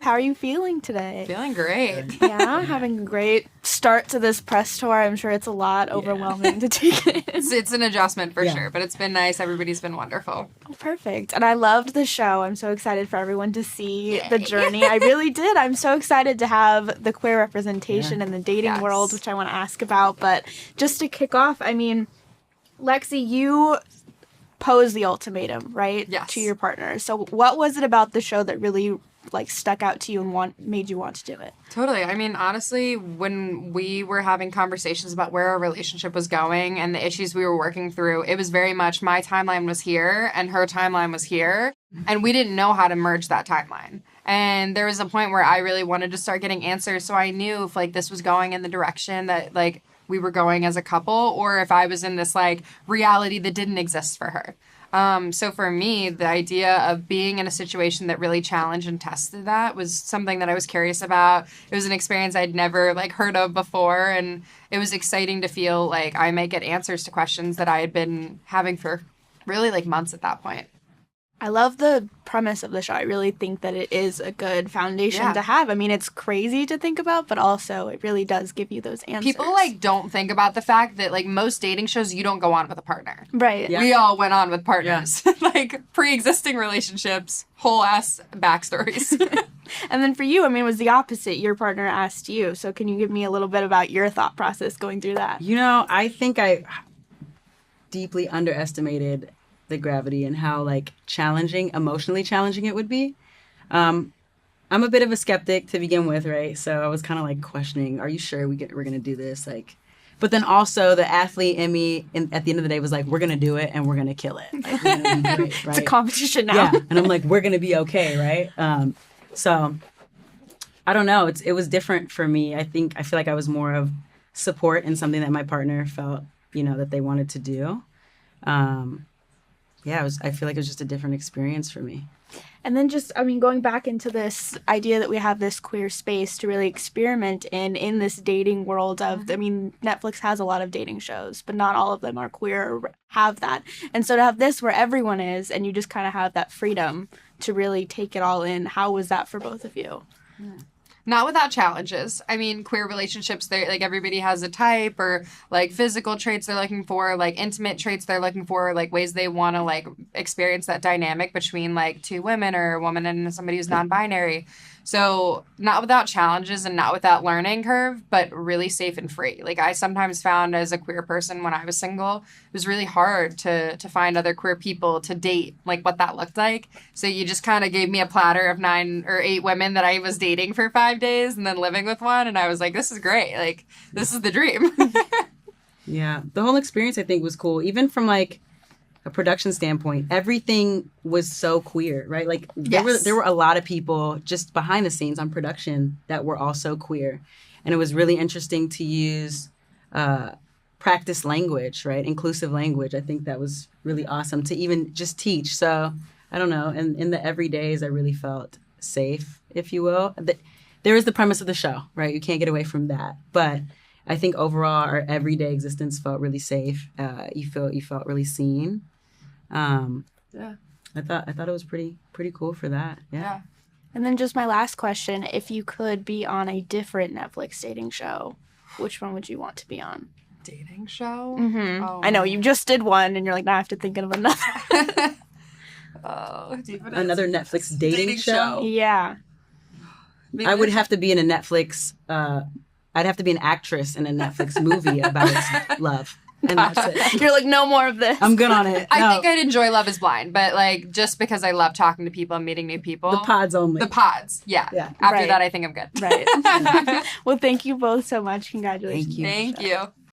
How are you feeling today? Feeling great. Yeah, having a great start to this press tour. I'm sure it's a lot overwhelming to take it in. It's an adjustment for sure, but it's been nice. Everybody's been wonderful. Oh, perfect. And I loved the show. I'm so excited for everyone to see the journey. I really did. I'm so excited to have the queer representation in the dating world, which I want to ask about. But just to kick off, I mean, Lexi, you posed the ultimatum, right? Yes. To your partner. So what was it about the show that really stuck out to you and made you want to do it? Totally. I mean, honestly, when we were having conversations about where our relationship was going and the issues we were working through, it was very much my timeline was here and her timeline was here. And we didn't know how to merge that timeline. And there was a point where I really wanted to start getting answers. So I knew if this was going in the direction that we were going as a couple, or if I was in this reality that didn't exist for her. So for me, the idea of being in a situation that really challenged and tested that was something that I was curious about. It was an experience I'd never heard of before, and it was exciting to feel like I might get answers to questions that I had been having for really months at that point. I love the premise of the show. I really think that it is a good foundation to have. I mean, it's crazy to think about, but also it really does give you those answers. People don't think about the fact that most dating shows, you don't go on with a partner. Right. Yeah. We all went on with partners. Yeah. Pre-existing relationships, whole ass backstories. And then for you, I mean, it was the opposite. Your partner asked you. So can you give me a little bit about your thought process going through that? I think I deeply underestimated the gravity and how emotionally challenging it would be. I'm a bit of a skeptic to begin with, right? So I was kind of questioning, are you sure we're going to do this? But then also the athlete in me at the end of the day was we're going to do it and we're going to kill it. We're gonna be great, right? It's a competition now. Yeah. And I'm we're going to be okay, right? So I don't know. It was different for me. I feel like I was more of support in something that my partner felt, that they wanted to do. I feel like it was just a different experience for me. And then going back into this idea that we have this queer space to really experiment in this dating world of, Netflix has a lot of dating shows, but not all of them are queer or have that. And so to have this where everyone is and you just kind of have that freedom to really take it all in, how was that for both of you? Not without challenges. I mean, queer relationships, they everybody has a type or physical traits they're looking for, intimate traits they're looking for, ways they want to experience that dynamic between two women or a woman and somebody who's non-binary. So not without challenges and not without learning curve, but really safe and free. I sometimes found as a queer person when I was single, it was really hard to find other queer people to date, what that looked like. So you just kind of gave me a platter of 9 or 8 women that I was dating for 5 days and then living with one. And I was this is great. This is the dream. Yeah. The whole experience, I think, was cool. Even from a production standpoint, everything was so queer, right? There were a lot of people just behind the scenes on production that were also queer. And it was really interesting to use practice language, right? Inclusive language. I think that was really awesome to even just teach. So I don't know. And in the everydays, I really felt safe, if you will. There is the premise of the show, right? You can't get away from that. But I think overall, our everyday existence felt really safe. You felt really seen. I thought it was pretty cool for that. Yeah. And then just my last question: if you could be on a different Netflix dating show, which one would you want to be on? Dating show? Mm-hmm. Oh. I know you just did one, and you're now I have to think of another. Another Netflix dating show? Yeah. Maybe I would have to be in a Netflix. I'd have to be an actress in a Netflix movie about love. And that's it. You're no more of this. I'm good on it. I think I'd enjoy Love is Blind, but just because I love talking to people and meeting new people. The pods only. The pods, yeah. After that, I think I'm good. Right. Well, thank you both so much. Congratulations. Thank you.